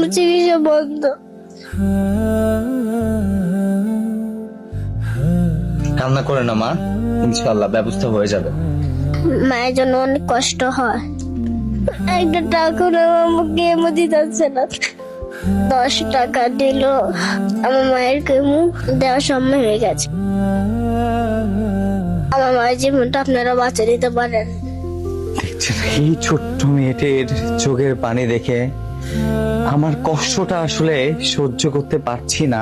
আমার চিকিৎসা বন্ধ। কান্না করে না মা, ইনশাআল্লাহ ব্যবস্থা হয়ে যাবে। মায়ের জন্য অনেক কষ্ট হয়। একটা টাকা আমাকে কেমো দিতে না। 10 টাকা দিল, আমার মায়ের কেমো দেওয়ার সময় হয়ে গেছে। আমার মায়ের জীবনটা আপনারা বাঁচা দিতে পারেন। দেখছেন এই ছোট্ট মেয়েটির চোখের পানি দেখে আমার কষ্টটা আসলে সহ্য করতে পারছি না।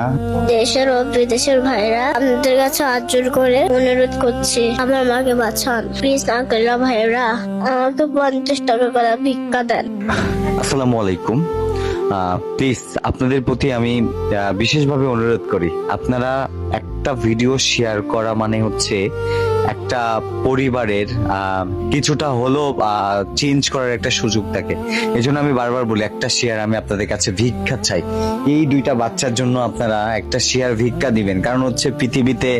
দেশের ও বিদেশের ভাইরা আপনাদের কাছে হাত জোড় করে অনুরোধ করছি, আমার মাকে বাঁচান প্লিজ। আঙ্কেলরা ভাইরা আমাকে 50 টাকা করে ভিক্ষা দেন। আসসালামু আলাইকুম। প্লিজ আপনাদের প্রতি আমি বিশেষভাবে অনুরোধ করি, আপনারা একটা ভিডিও শেয়ার করা মানে হচ্ছে একটা পরিবারের কিছুটা হলো চেঞ্জ করার একটা সুযোগ থাকে। এই জন্য আমি বারবার বলি, একটা শেয়ার আমি আপনাদের কাছে ভিক্ষা চাই। এই 2টা বাচ্চার জন্য আপনারা একটা শেয়ার ভিক্ষা দিবেন। কারণ হচ্ছে পৃথিবীতে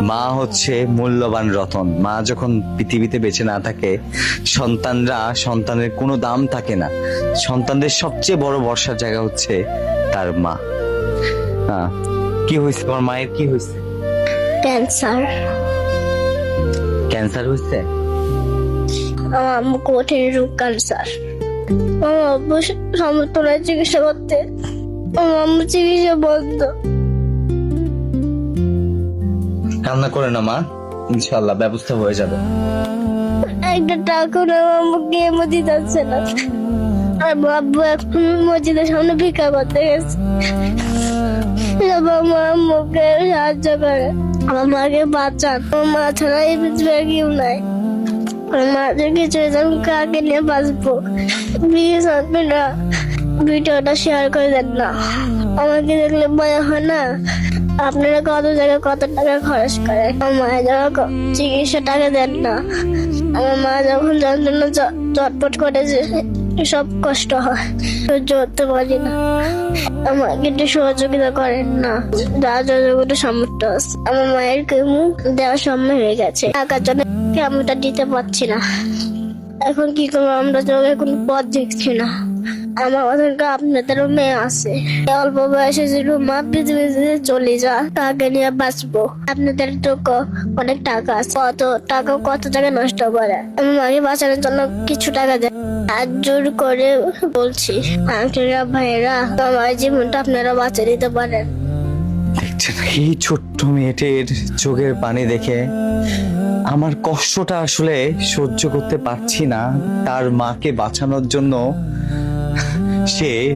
মা হচ্ছে মূল্যবান রতন। মা যখন পৃথিবীতে বেঁচে না থাকে, সন্তানের কোনো দাম থাকে না। সন্তানদের সবচেয়ে বড় ভরসার জায়গা হচ্ছে তার মা। কি হয়েছে তোমার মায়ের? কি হয়েছে? ক্যান্সার। ক্যান্সার হয়েছে? আমার আম্মু কঠিন রোগ ক্যান্সার। আমার আব্বু সমর্থ নয় চিকিৎসা করতে, আমার আম্মু চিকিৎসা বন্ধ। কান্না করে না মা, ইনশাআল্লাহ ব্যবস্থা হয়ে যাবে। একটা টাকা আমাকে কেমো দিতে না। আর আব্বু এখন মসজিদের সামনে ভিক্ষা করতে গেছে। আমার আম্মুকে সাহায্য করে, আমার মাকে বাঁচান। আমার মা ছাড়া এই পৃথিবীর কেউ নাই। আমার মা যে কিছু আমি কাকে নিয়ে বাঁচবো? প্লিজ আপনারা ভিডিওটা শেয়ার করে দেন না। আমাকে দেখলে ভয় হয় না? আপনারা কত জায়গায় কত টাকা খরচ করেন, আমার মায়ের যখন চিকিৎসা টাকা দেন না। আমার মা যখন যন্ত্রণা চটপট করে যে সব কষ্ট হয়, সহ্য করতে পারি না। আমাকে একটু সহযোগিতা করেন না, যা যতটুকু সামর্থ্য আছে। আমার মায়ের কেমো দেওয়ার সময় হয়ে গেছে, টাকার জন্য কেমোটা দিতে পারছি না। এখন কি করবো? আমরা চোখে কোনো পথ দেখছি না। আমার ওখানকার আপনাদেরও মেয়ে আছে, অল্প বয়সে ছিল মা পৃথিবীতে চলে যা, তাকে নিয়ে বাঁচবো। আপনাদের তো অনেক টাকা আছে, কত টাকা নষ্ট করে। আমি মাকে বাঁচানোর জন্য কিছু টাকা দেয়, হাত জোর করে বলছি আঙ্কেলরা ভাইরা আমার জীবনটা আপনারা বাঁচা দিতে পারেন। দেখছেন এই ছোট্ট মেয়েটির চোখের পানি দেখে আমার কষ্টটা আসলে সহ্য করতে পারছি না। তার মাকে বাঁচানোর জন্য সে